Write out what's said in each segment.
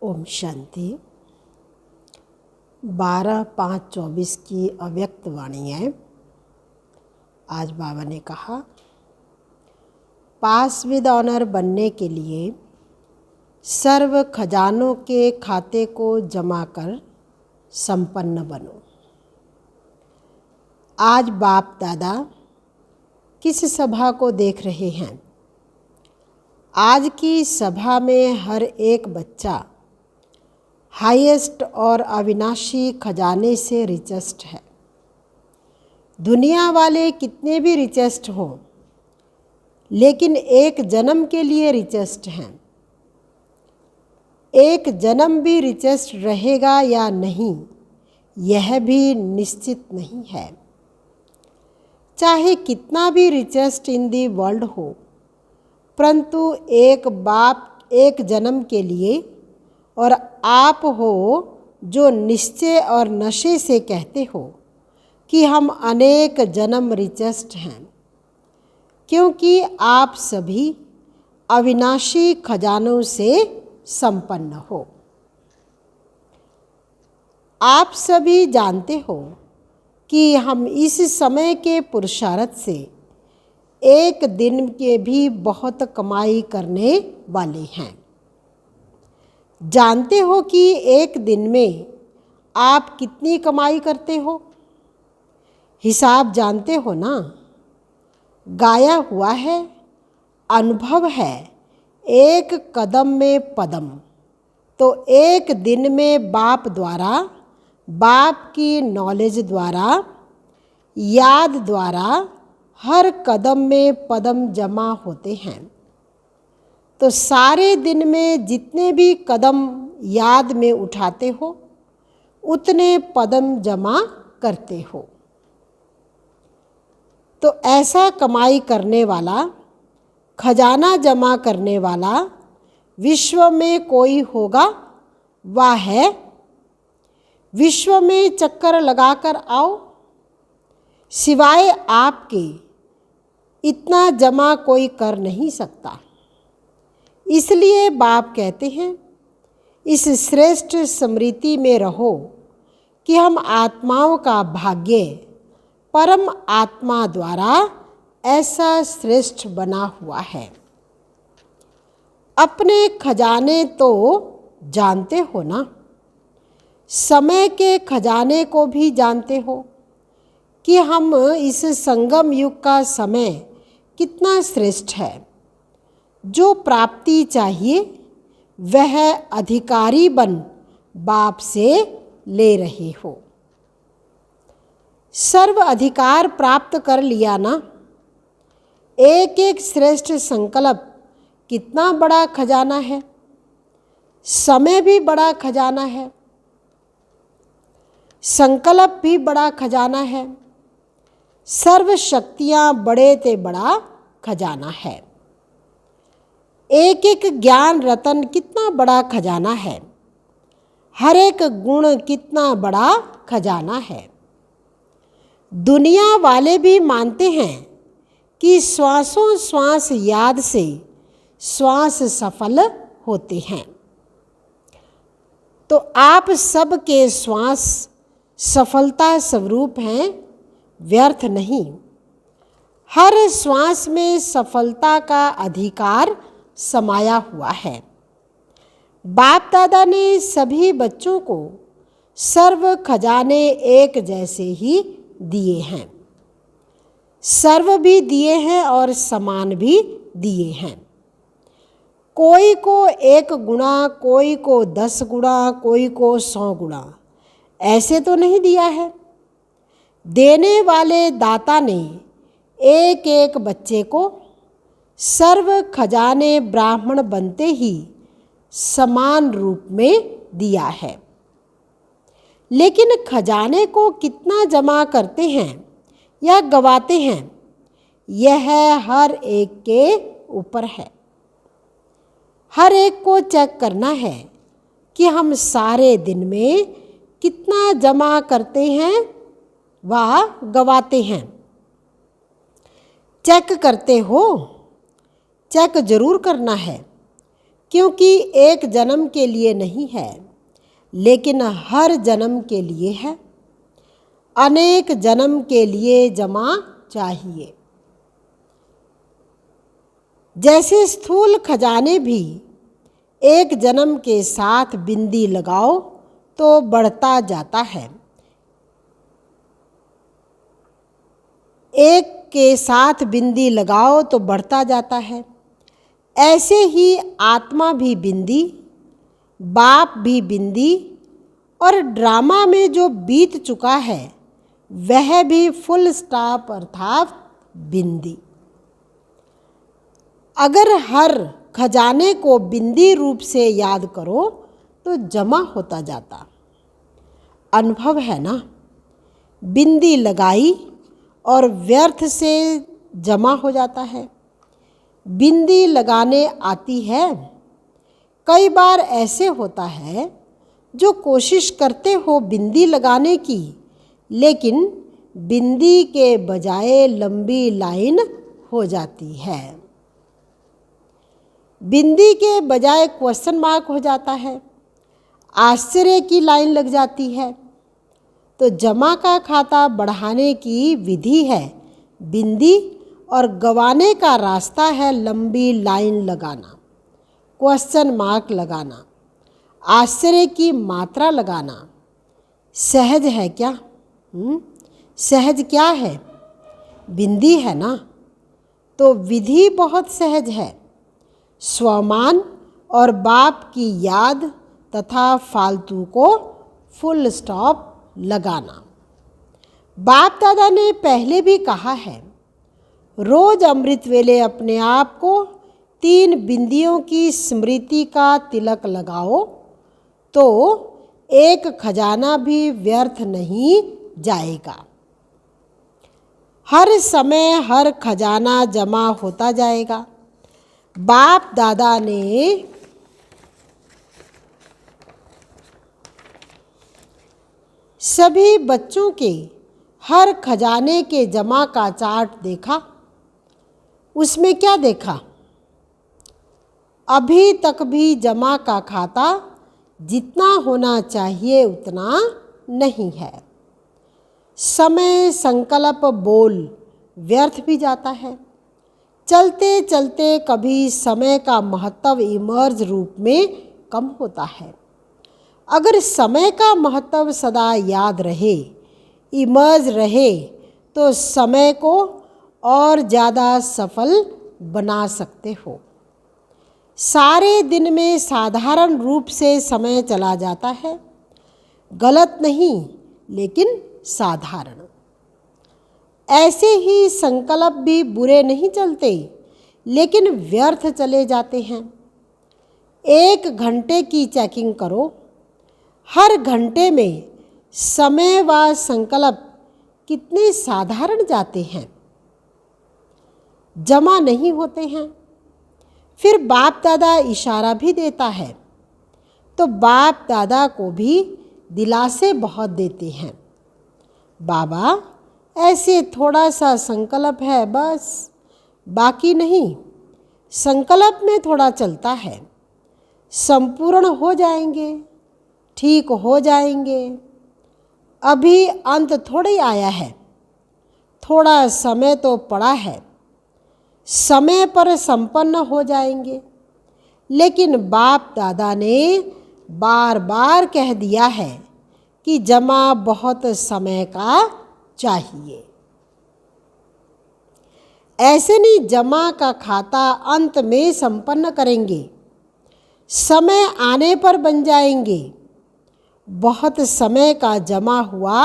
ओम शांति। 12/5/24 की अव्यक्त वाणी है। आज बाबा ने कहा, पास विद ऑनर बनने के लिए सर्व खजानों के खाते को जमा कर संपन्न बनो। आज बाप दादा किस सभा को देख रहे हैं? आज की सभा में हर एक बच्चा हाईएस्ट और अविनाशी खजाने से रिचेस्ट है। दुनिया वाले कितने भी रिचेस्ट हों, लेकिन एक जन्म के लिए रिचेस्ट हैं। एक जन्म भी रिचेस्ट रहेगा या नहीं, यह भी निश्चित नहीं है। चाहे कितना भी रिचेस्ट इन दी वर्ल्ड हो, परंतु एक बाप एक जन्म के लिए और आप हो जो निश्चय और नशे से कहते हो कि हम अनेक जन्म रिचेस्ट हैं, क्योंकि आप सभी अविनाशी खजानों से संपन्न हो। आप सभी जानते हो कि हम इस समय के पुरुषार्थ से एक दिन के भी बहुत कमाई करने वाले हैं। जानते हो कि एक दिन में आप कितनी कमाई करते हो? हिसाब जानते हो ना? गाया हुआ है, अनुभव है, एक कदम में पदम। तो एक दिन में बाप द्वारा, बाप की नॉलेज द्वारा, याद द्वारा हर कदम में पदम जमा होते हैं। तो सारे दिन में जितने भी कदम याद में उठाते हो, उतने पदम जमा करते हो। तो ऐसा कमाई करने वाला, खजाना जमा करने वाला विश्व में कोई होगा, वह है। विश्व में चक्कर लगाकर आओ, सिवाय आपके इतना जमा कोई कर नहीं सकता। इसलिए बाप कहते हैं, इस श्रेष्ठ स्मृति में रहो कि हम आत्माओं का भाग्य परम आत्मा द्वारा ऐसा श्रेष्ठ बना हुआ है। अपने खजाने तो जानते हो ना? समय के खजाने को भी जानते हो कि हम इस संगम युग का समय कितना श्रेष्ठ है। जो प्राप्ति चाहिए वह अधिकारी बन बाप से ले रहे हो। सर्व अधिकार प्राप्त कर लिया ना? एक एक श्रेष्ठ संकल्प कितना बड़ा खजाना है। समय भी बड़ा खजाना है, संकल्प भी बड़ा खजाना है, सर्व शक्तियाँ बड़े ते बड़ा खजाना है। एक एक ज्ञान रतन कितना बड़ा खजाना है। हर एक गुण कितना बड़ा खजाना है। दुनिया वाले भी मानते हैं कि श्वासों श्वास याद से श्वास सफल होते हैं। तो आप सबके श्वास सफलता स्वरूप हैं, व्यर्थ नहीं। हर श्वास में सफलता का अधिकार समाया हुआ है। बाप दादा ने सभी बच्चों को सर्व खजाने एक जैसे ही दिए हैं। सर्व भी दिए हैं और समान भी दिए हैं। कोई को 1 गुना, कोई को 10 गुना, कोई को 100 गुना, ऐसे तो नहीं दिया है। देने वाले दाता ने एक एक बच्चे को सर्व खजाने ब्राह्मण बनते ही समान रूप में दिया है। लेकिन खजाने को कितना जमा करते हैं या गवाते हैं, यह हर एक के ऊपर है। हर एक को चेक करना है कि हम सारे दिन में कितना जमा करते हैं व गवाते हैं। चेक करते हो? चेक जरूर करना है, क्योंकि एक जन्म के लिए नहीं है, लेकिन हर जन्म के लिए है। अनेक जन्म के लिए जमा चाहिए। जैसे स्थूल खजाने भी एक जन्म के साथ बिंदी लगाओ तो बढ़ता जाता है, एक के साथ बिंदी लगाओ तो बढ़ता जाता है। ऐसे ही आत्मा भी बिंदी, बाप भी बिंदी, और ड्रामा में जो बीत चुका है वह भी फुल स्टॉप अर्थात बिंदी। अगर हर खजाने को बिंदी रूप से याद करो तो जमा होता जाता। अनुभव है ना, बिंदी लगाई और व्यर्थ से जमा हो जाता है। बिंदी लगाने आती है। कई बार ऐसे होता है जो कोशिश करते हो बिंदी लगाने की, लेकिन बिंदी के बजाय लंबी लाइन हो जाती है। बिंदी के बजाय क्वेश्चन मार्क हो जाता है, आश्चर्य की लाइन लग जाती है। तो जमा का खाता बढ़ाने की विधि है बिंदी, और गंवाने का रास्ता है लंबी लाइन लगाना, क्वेश्चन मार्क लगाना, आश्चर्य की मात्रा लगाना। सहज है क्या? सहज क्या है? बिंदी है ना। तो विधि बहुत सहज है। स्वमान और बाप की याद तथा फालतू को फुल स्टॉप लगाना। बाप दादा ने पहले भी कहा है, रोज अमृत वेले अपने आप को 3 बिंदियों की स्मृति का तिलक लगाओ तो एक खजाना भी व्यर्थ नहीं जाएगा। हर समय हर खजाना जमा होता जाएगा। बाप दादा ने सभी बच्चों के हर खजाने के जमा का चार्ट देखा। उसमें क्या देखा? अभी तक भी जमा का खाता जितना होना चाहिए उतना नहीं है। समय संकल्प बोल व्यर्थ भी जाता है। चलते चलते कभी समय का महत्व इमर्ज रूप में कम होता है। अगर समय का महत्व सदा याद रहे, इमर्ज रहे, तो समय को और ज़्यादा सफल बना सकते हो। सारे दिन में साधारण रूप से समय चला जाता है, गलत नहीं लेकिन साधारण। ऐसे ही संकल्प भी बुरे नहीं चलते, लेकिन व्यर्थ चले जाते हैं। 1 घंटे की चेकिंग करो। हर घंटे में समय व संकल्प कितने साधारण जाते हैं, जमा नहीं होते हैं। फिर बाप दादा इशारा भी देता है, तो बाप दादा को भी दिलासे बहुत देते हैं। बाबा, ऐसे थोड़ा सा संकल्प है बस, बाकी नहीं। संकल्प में थोड़ा चलता है, संपूर्ण हो जाएंगे, ठीक हो जाएंगे। अभी अंत थोड़ी आया है, थोड़ा समय तो पड़ा है, समय पर संपन्न हो जाएंगे। लेकिन बाप दादा ने बार बार कह दिया है कि जमा बहुत समय का चाहिए। ऐसे नहीं जमा का खाता अंत में संपन्न करेंगे, समय आने पर बन जाएंगे। बहुत समय का जमा हुआ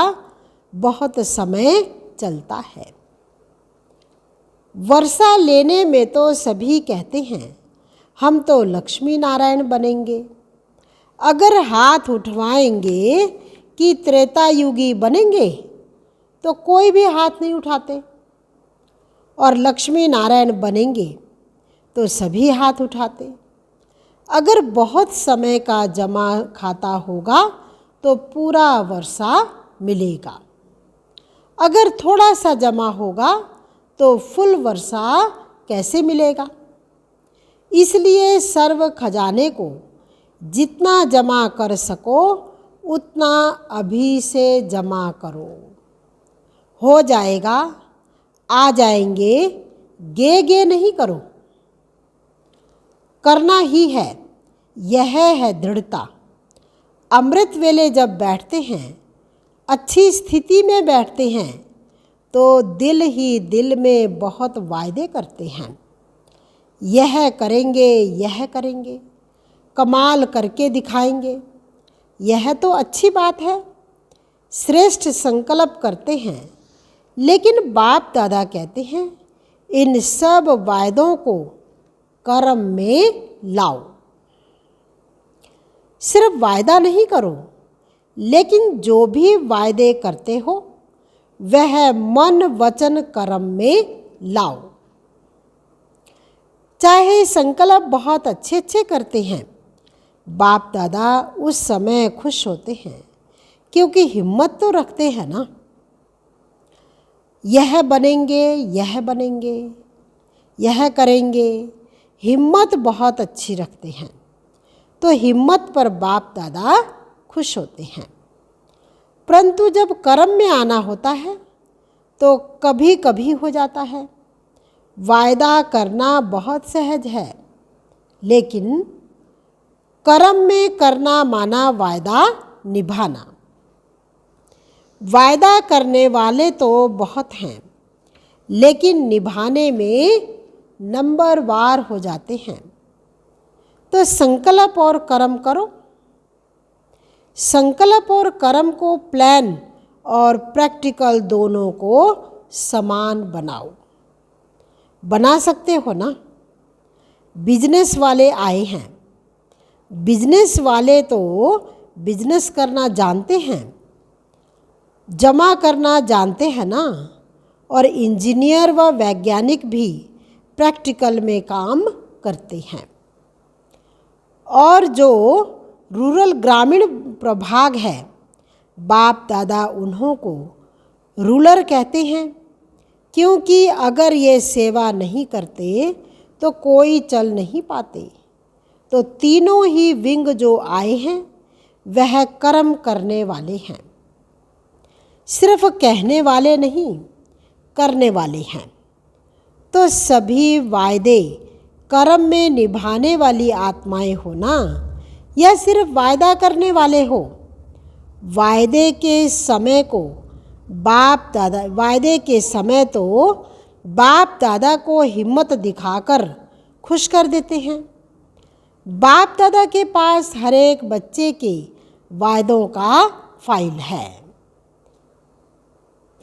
बहुत समय चलता है। वर्षा लेने में तो सभी कहते हैं हम तो लक्ष्मी नारायण बनेंगे। अगर हाथ उठवाएंगे कि त्रेतायुगी बनेंगे तो कोई भी हाथ नहीं उठाते, और लक्ष्मी नारायण बनेंगे तो सभी हाथ उठाते। अगर बहुत समय का जमा खाता होगा तो पूरा वर्षा मिलेगा। अगर थोड़ा सा जमा होगा तो फुल वर्षा कैसे मिलेगा? इसलिए सर्व खजाने को जितना जमा कर सको उतना अभी से जमा करो। हो जाएगा, आ जाएंगे, गे नहीं करो। करना ही है, यह है दृढ़ता। अमृत वेले जब बैठते हैं, अच्छी स्थिति में बैठते हैं, तो दिल ही दिल में बहुत वायदे करते हैं। यह करेंगे, यह करेंगे, कमाल करके दिखाएंगे। यह तो अच्छी बात है, श्रेष्ठ संकल्प करते हैं। लेकिन बाप दादा कहते हैं, इन सब वायदों को कर्म में लाओ। सिर्फ वायदा नहीं करो, लेकिन जो भी वायदे करते हो वह मन वचन कर्म में लाओ। चाहे संकल्प बहुत अच्छे अच्छे करते हैं, बाप दादा उस समय खुश होते हैं, क्योंकि हिम्मत तो रखते हैं ना। यह बनेंगे, यह बनेंगे, यह करेंगे, हिम्मत बहुत अच्छी रखते हैं, तो हिम्मत पर बाप दादा खुश होते हैं। परंतु जब कर्म में आना होता है तो कभी कभी हो जाता है। वायदा करना बहुत सहज है, लेकिन कर्म में करना माना वायदा निभाना। वायदा करने वाले तो बहुत हैं, लेकिन निभाने में नंबरवार हो जाते हैं। तो संकल्प और कर्म करो। संकल्प और कर्म को प्लान और प्रैक्टिकल दोनों को समान बनाओ। बना सकते हो ना। बिजनेस वाले आए हैं, बिजनेस वाले तो बिजनेस करना जानते हैं, जमा करना जानते हैं ना। और इंजीनियर व वैज्ञानिक भी प्रैक्टिकल में काम करते हैं। और जो रूरल ग्रामीण प्रभाग है, बाप दादा उन्हों को रूलर कहते हैं, क्योंकि अगर ये सेवा नहीं करते तो कोई चल नहीं पाते। तो तीनों ही विंग जो आए हैं वह कर्म करने वाले हैं, सिर्फ कहने वाले नहीं, करने वाले हैं। तो सभी वायदे कर्म में निभाने वाली आत्माएं हो ना, या सिर्फ वायदा करने वाले हो। वायदे के समय को बाप दादा, वायदे के समय तो बाप दादा को हिम्मत दिखाकर खुश कर देते हैं। बाप दादा के पास हर एक बच्चे के वायदों का फाइल है।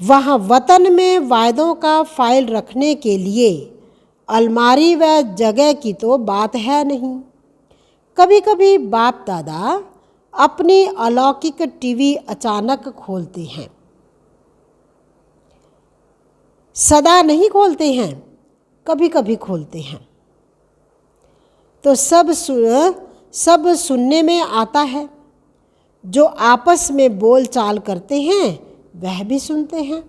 वहाँ वतन में वायदों का फाइल रखने के लिए अलमारी व जगह की तो बात है नहीं। कभी कभी बाप दादा अपनी अलौकिक टीवी अचानक खोलते हैं, सदा नहीं खोलते हैं, कभी कभी खोलते हैं। तो सब सुनने में आता है। जो आपस में बोल चाल करते हैं वह भी सुनते हैं।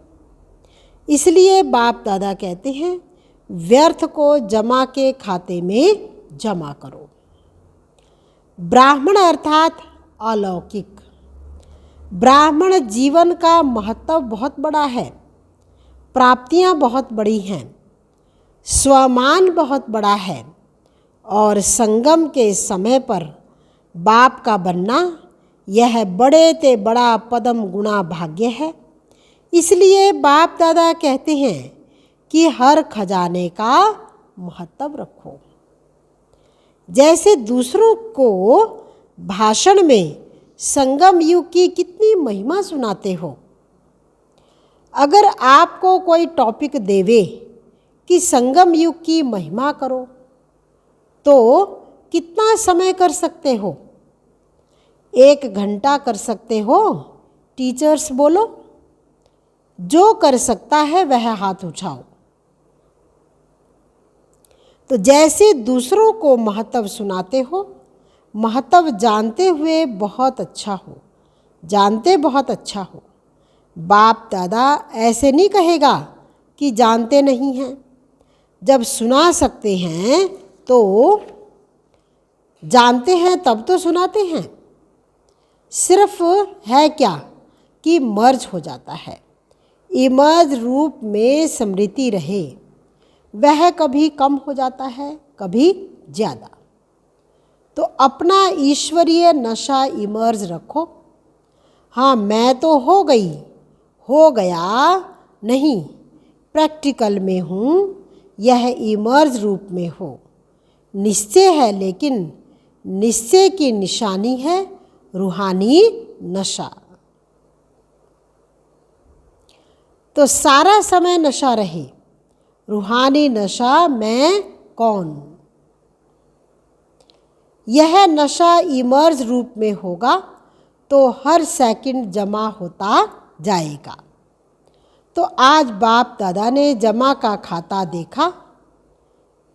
इसलिए बाप दादा कहते हैं, व्यर्थ को जमा के खाते में जमा करो। ब्राह्मण अर्थात अलौकिक। ब्राह्मण जीवन का महत्व बहुत बड़ा है, प्राप्तियां बहुत बड़ी हैं, स्वमान बहुत बड़ा है, और संगम के समय पर बाप का बनना यह बड़े ते बड़ा पदम गुणा भाग्य है। इसलिए बाप दादा कहते हैं कि हर खजाने का महत्व रखो। जैसे दूसरों को भाषण में संगम युग की कितनी महिमा सुनाते हो। अगर आपको कोई टॉपिक देवे कि संगम युग की महिमा करो, तो कितना समय कर सकते हो? 1 घंटा कर सकते हो? टीचर्स बोलो, जो कर सकता है वह हाथ उठाओ। तो जैसे दूसरों को महत्व सुनाते हो, महत्व जानते हुए बहुत अच्छा हो, जानते बहुत अच्छा हो। बाप दादा ऐसे नहीं कहेगा कि जानते नहीं हैं। जब सुना सकते हैं तो जानते हैं तब तो सुनाते हैं। सिर्फ है क्या कि मर्ज हो जाता है, इमर्ज रूप में स्मृति रहे, वह कभी कम हो जाता है कभी ज़्यादा। तो अपना ईश्वरीय नशा इमर्ज रखो। हाँ, मैं तो हो गई, हो गया नहीं, प्रैक्टिकल में हूँ, यह इमर्ज रूप में हो। निश्चय है, लेकिन निश्चय की निशानी है रूहानी नशा। तो सारा समय नशा रहे, रूहानी नशा मैं कौन। यह नशा इमर्ज रूप में होगा तो हर सेकंड जमा होता जाएगा। तो आज बाप दादा ने जमा का खाता देखा,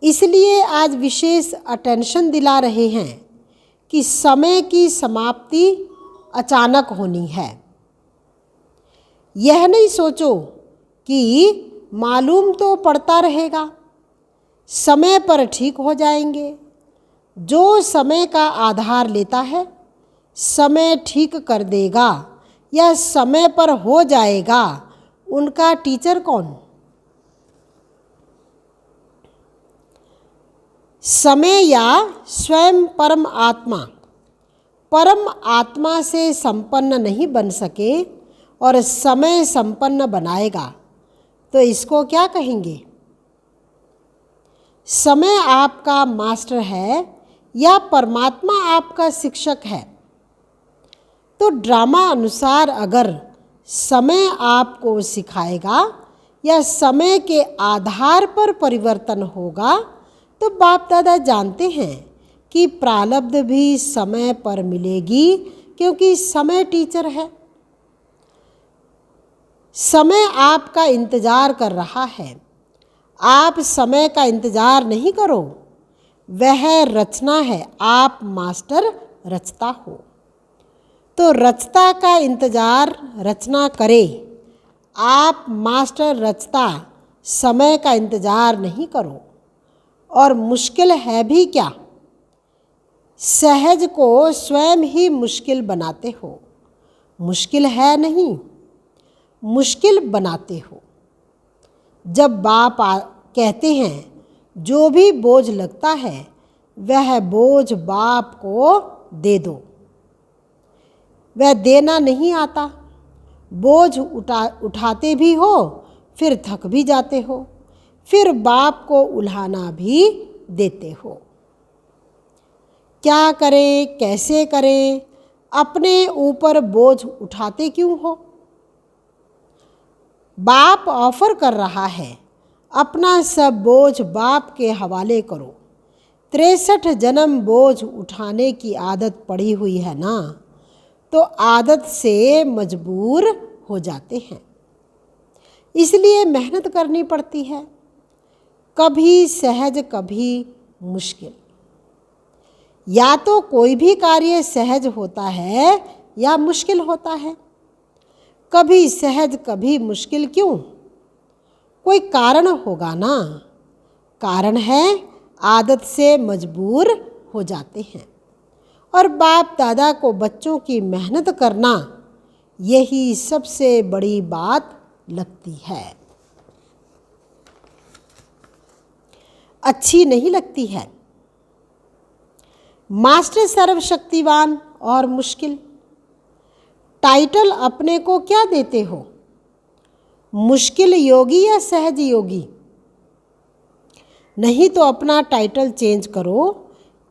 इसलिए आज विशेष अटेंशन दिला रहे हैं कि समय की समाप्ति अचानक होनी है। यह नहीं सोचो कि मालूम तो पड़ता रहेगा, समय पर ठीक हो जाएंगे। जो समय का आधार लेता है, समय ठीक कर देगा या समय पर हो जाएगा, उनका टीचर कौन। समय या स्वयं परम आत्मा से संपन्न नहीं बन सके और समय संपन्न बनाएगा, तो इसको क्या कहेंगे। समय आपका मास्टर है या परमात्मा आपका शिक्षक है। तो ड्रामा अनुसार अगर समय आपको सिखाएगा या समय के आधार पर परिवर्तन होगा, तो बाप दादा जानते हैं कि प्रारब्ध भी समय पर मिलेगी, क्योंकि समय टीचर है। समय आपका इंतजार कर रहा है, आप समय का इंतजार नहीं करो, वह रचना है, आप मास्टर रचता हो। तो रचता का इंतजार रचना करे, आप मास्टर रचता समय का इंतजार नहीं करो। और मुश्किल है भी क्या, सहज को स्वयं ही मुश्किल बनाते हो। मुश्किल है नहीं, मुश्किल बनाते हो। जब बाप कहते हैं जो भी बोझ लगता है वह बोझ बाप को दे दो, वह देना नहीं आता। बोझ उठाते भी हो, फिर थक भी जाते हो, फिर बाप को उल्हाना भी देते हो। क्या करें, कैसे करें, अपने ऊपर बोझ उठाते क्यों हो। बाप ऑफर कर रहा है, अपना सब बोझ बाप के हवाले करो। 63 जन्म बोझ उठाने की आदत पड़ी हुई है ना, तो आदत से मजबूर हो जाते हैं, इसलिए मेहनत करनी पड़ती है। कभी सहज कभी मुश्किल। या तो कोई भी कार्य सहज होता है या मुश्किल होता है। कभी सहज कभी मुश्किल क्यों, कोई कारण होगा ना। कारण है आदत से मजबूर हो जाते हैं। और बाप दादा को बच्चों की मेहनत करना यही सबसे बड़ी बात लगती है, अच्छी नहीं लगती है। मास्टर सर्वशक्तिवान और मुश्किल। टाइटल अपने को क्या देते हो, मुश्किल योगी या सहज योगी। नहीं तो अपना टाइटल चेंज करो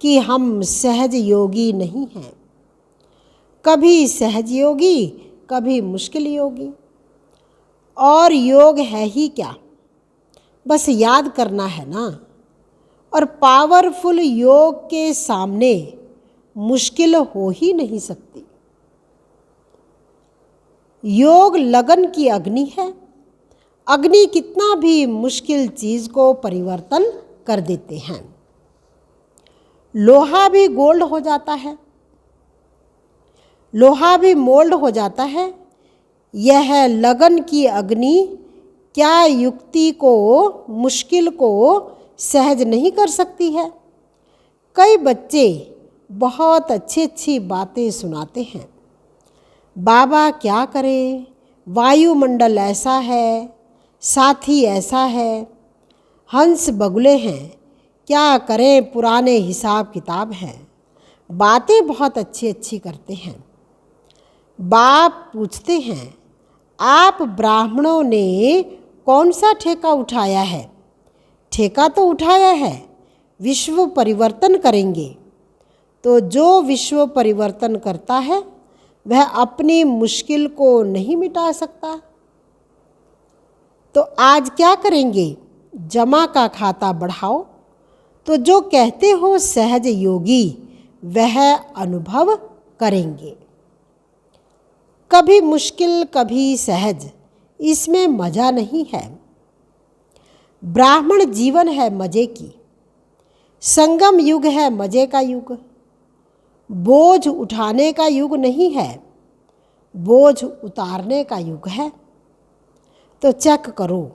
कि हम सहज योगी नहीं हैं। कभी सहज योगी कभी मुश्किल योगी। और योग है ही क्या, बस याद करना है ना। और पावरफुल योग के सामने मुश्किल हो ही नहीं सकती। योग लगन की अग्नि है। अग्नि कितना भी मुश्किल चीज को परिवर्तन कर देते हैं। लोहा भी गोल्ड हो जाता है, लोहा भी मोल्ड हो जाता है। यह लगन की अग्नि क्या युक्ति को, मुश्किल को सहज नहीं कर सकती है। कई बच्चे बहुत अच्छी अच्छी बातें सुनाते हैं। बाबा क्या करें, वायुमंडल ऐसा है, साथी ऐसा है, हंस बगुले हैं, क्या करें, पुराने हिसाब किताब हैं। बातें बहुत अच्छी अच्छी करते हैं। बाप पूछते हैं, आप ब्राह्मणों ने कौन सा ठेका उठाया है? ठेका तो उठाया है, विश्व परिवर्तन करेंगे। तो जो विश्व परिवर्तन करता है वह अपनी मुश्किल को नहीं मिटा सकता। तो आज क्या करेंगे? जमा का खाता बढ़ाओ। तो जो कहते हो सहज योगी, वह अनुभव करेंगे। कभी मुश्किल कभी सहज, इसमें मज़ा नहीं है। ब्राह्मण जीवन है मज़े की, संगम युग है मज़े का युग। बोझ उठाने का युग नहीं है, बोझ उतारने का युग है। तो चेक करो,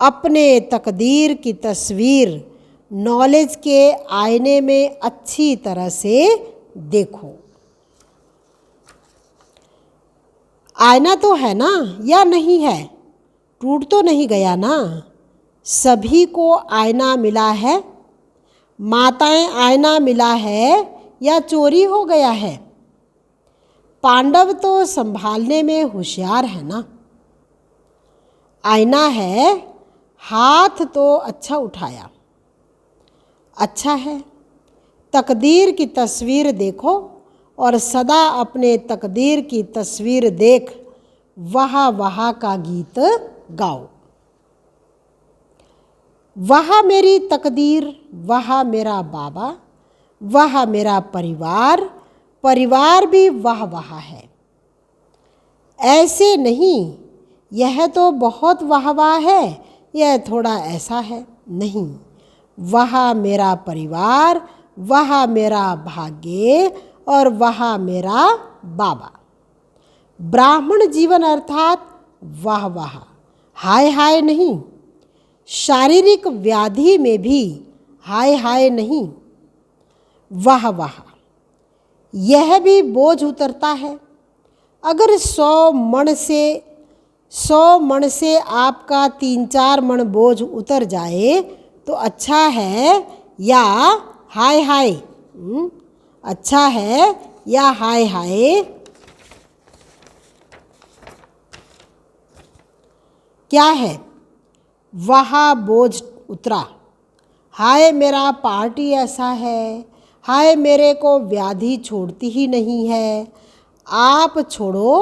अपने तकदीर की तस्वीर नॉलेज के आईने में अच्छी तरह से देखो। आईना तो है ना, या नहीं है? टूट तो नहीं गया ना? सभी को आईना मिला है। माताएं आईना मिला है या चोरी हो गया है? पांडव तो संभालने में होशियार है ना। आईना है, हाथ तो अच्छा उठाया, अच्छा है। तकदीर की तस्वीर देखो और सदा अपने तकदीर की तस्वीर देख वाह वाह का गीत गाओ। वाह मेरी तकदीर, वाह मेरा बाबा, वाह मेरा परिवार, परिवार भी वाह वाह है। ऐसे नहीं, यह तो बहुत वाह वाह है, यह थोड़ा ऐसा है, नहीं। वाह मेरा परिवार, वाह मेरा भाग्य और वाह मेरा बाबा। ब्राह्मण जीवन अर्थात वाह वाह, हाय हाय नहीं। शारीरिक व्याधि में भी हाय हाय नहीं, वाह वाह। यह भी बोझ उतरता है। अगर 100 मण से आपका 3-4 मण बोझ उतर जाए तो अच्छा है या हाय हाय? अच्छा है या हाय हाय? क्या है? वहाँ बोझ उतरा, हाय मेरा पार्टी ऐसा है, हाय मेरे को व्याधि छोड़ती ही नहीं है। आप छोड़ो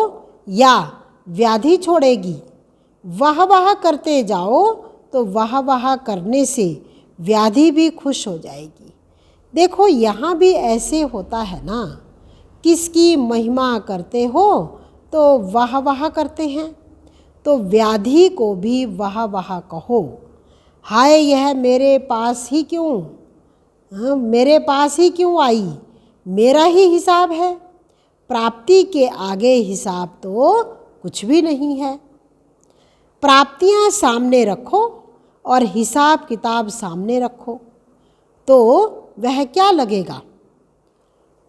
या व्याधि छोड़ेगी? वाह वाह करते जाओ तो वाह वाह करने से व्याधि भी खुश हो जाएगी। देखो यहाँ भी ऐसे होता है ना, किसकी महिमा करते हो तो वाह वाह करते हैं, तो व्याधि को भी वाह वाह कहो। हाय यह मेरे पास ही क्यों, मेरे पास ही क्यों आई, मेरा ही हिसाब है। प्राप्ति के आगे हिसाब तो कुछ भी नहीं है। प्राप्तियां सामने रखो और हिसाब किताब सामने रखो तो वह क्या लगेगा?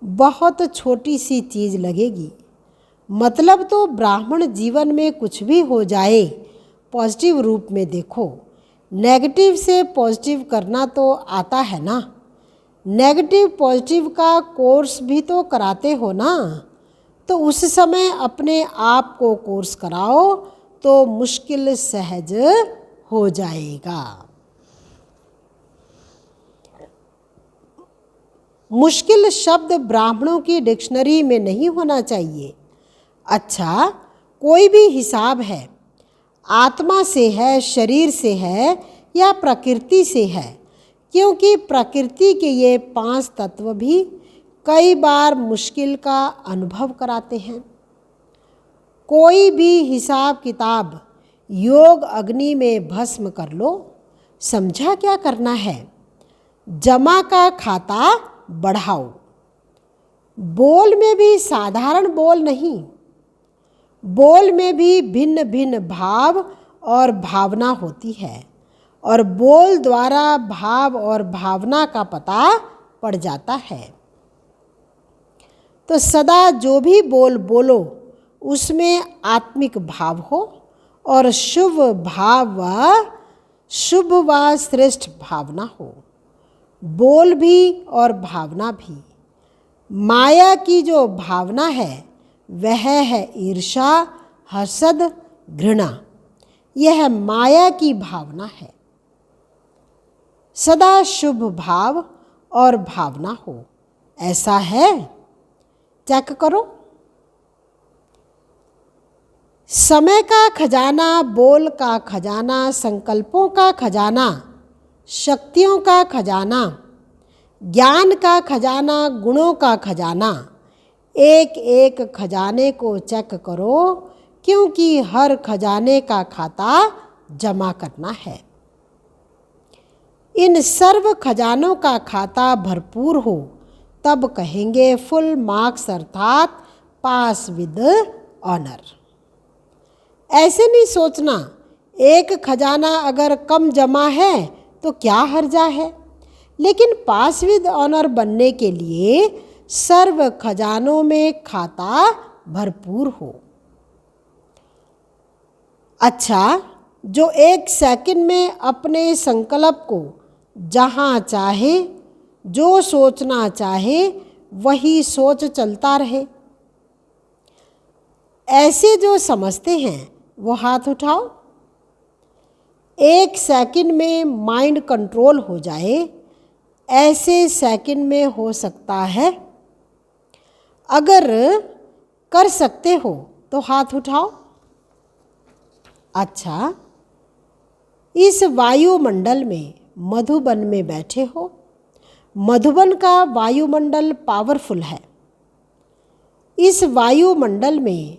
बहुत छोटी सी चीज़ लगेगी। मतलब तो ब्राह्मण जीवन में कुछ भी हो जाए पॉजिटिव रूप में देखो। नेगेटिव से पॉजिटिव करना तो आता है ना। नेगेटिव पॉजिटिव का कोर्स भी तो कराते हो ना, तो उस समय अपने आप को कोर्स कराओ तो मुश्किल सहज हो जाएगा। मुश्किल शब्द ब्राह्मणों की डिक्शनरी में नहीं होना चाहिए। अच्छा, कोई भी हिसाब है, आत्मा से है, शरीर से है या प्रकृति से है, क्योंकि प्रकृति के ये 5 तत्व भी कई बार मुश्किल का अनुभव कराते हैं। कोई भी हिसाब किताब योग अग्नि में भस्म कर लो। समझा क्या करना है? जमा का खाता बढ़ाओ। बोल में भी साधारण बोल नहीं, बोल में भी भिन्न भिन्न भाव और भावना होती है और बोल द्वारा भाव और भावना का पता पड़ जाता है। तो सदा जो भी बोलो उसमें आत्मिक भाव हो और शुभ व श्रेष्ठ भावना हो। बोल भी और भावना भी। माया की जो भावना है वह है ईर्ष्या, हसद, घृणा। यह माया की भावना है। सदा शुभ भाव और भावना हो, ऐसा है? चेक करो। समय का खजाना, बोल का खजाना, संकल्पों का खजाना, शक्तियों का खजाना, ज्ञान का खजाना, गुणों का खजाना। एक एक खजाने को चेक करो, क्योंकि हर खजाने का खाता जमा करना है। इन सर्व खजानों का खाता भरपूर हो तब कहेंगे फुल मार्क्स अर्थात पास विद ऑनर। ऐसे नहीं सोचना एक खजाना अगर कम जमा है तो क्या हर्जा है, लेकिन पास विद ऑनर बनने के लिए सर्व खजानों में खाता भरपूर हो। अच्छा, जो एक सेकंड में अपने संकल्प को जहाँ चाहे जो सोचना चाहे वही सोच चलता रहे, ऐसे जो समझते हैं वो हाथ उठाओ। एक सेकंड में माइंड कंट्रोल हो जाए, ऐसे सेकंड में हो सकता है? अगर कर सकते हो तो हाथ उठाओ। अच्छा, इस वायुमंडल में मधुबन में बैठे हो। मधुबन का वायुमंडल पावरफुल है। इस वायुमंडल में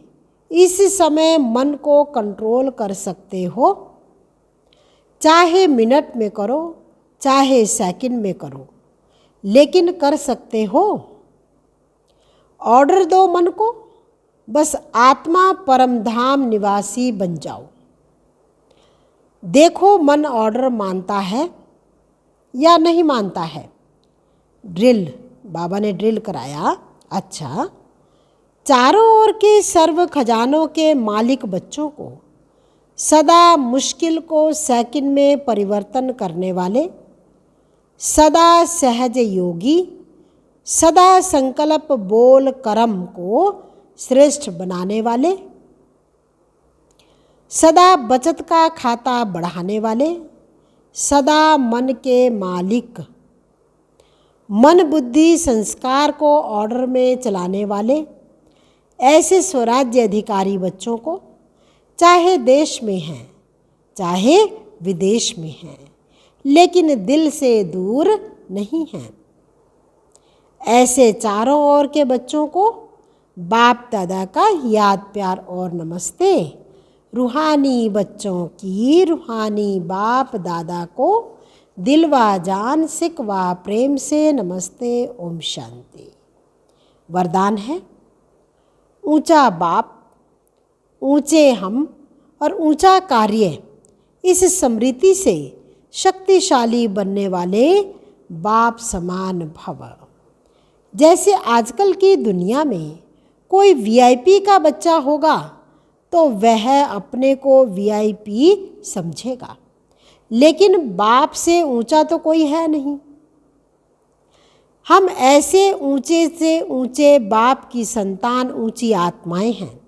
इस समय मन को कंट्रोल कर सकते हो। चाहे मिनट में करो, चाहे सेकंड में करो, लेकिन कर सकते हो। ऑर्डर दो मन को, बस आत्मा परमधाम निवासी बन जाओ। देखो मन ऑर्डर मानता है या नहीं मानता है। ड्रिल, बाबा ने ड्रिल कराया। अच्छा, चारों ओर के सर्व खजानों के मालिक बच्चों को, सदा मुश्किल को सेकंड में परिवर्तन करने वाले, सदा सहज योगी, सदा संकल्प बोल कर्म को श्रेष्ठ बनाने वाले, सदा बचत का खाता बढ़ाने वाले, सदा मन के मालिक, मन बुद्धि संस्कार को ऑर्डर में चलाने वाले, ऐसे स्वराज्य अधिकारी बच्चों को, चाहे देश में हैं चाहे विदेश में हैं, लेकिन दिल से दूर नहीं हैं, ऐसे चारों ओर के बच्चों को बाप दादा का याद प्यार और नमस्ते। रूहानी बच्चों की रूहानी बाप दादा को दिलवा जान सिकवा प्रेम से नमस्ते, ओम शांति। वरदान है, ऊंचा बाप, ऊंचे हम और ऊंचा कार्य। इस स्मृति से शक्तिशाली बनने वाले बाप समान भव। जैसे आजकल की दुनिया में कोई वीआईपी का बच्चा होगा तो वह अपने को वीआईपी समझेगा, लेकिन बाप से ऊंचा तो कोई है नहीं। हम ऐसे ऊंचे से ऊंचे बाप की संतान, ऊंची आत्माएं हैं।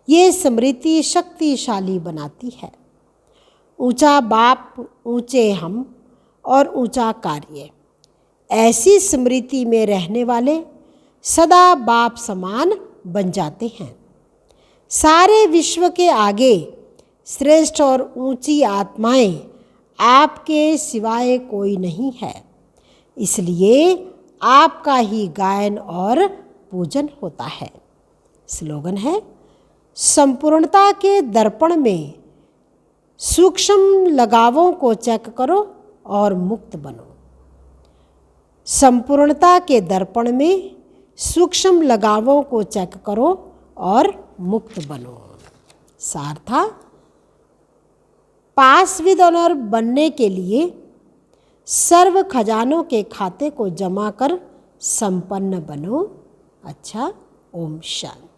ये स्मृति शक्तिशाली बनाती है। ऊंचा बाप, ऊंचे हम और ऊंचा कार्य। ऐसी स्मृति में रहने वाले सदा बाप समान बन जाते हैं। सारे विश्व के आगे श्रेष्ठ और ऊंची आत्माएं आपके सिवाय कोई नहीं है, इसलिए आपका ही गायन और पूजन होता है। स्लोगन है, संपूर्णता के दर्पण में सूक्ष्म लगावों को चेक करो और मुक्त बनो। संपूर्णता के दर्पण में सूक्ष्म लगावों को चेक करो और मुक्त बनो। सार था, पास विद ऑनर बनने के लिए सर्व खजानों के खाते को जमा कर संपन्न बनो। अच्छा, ओम शांति।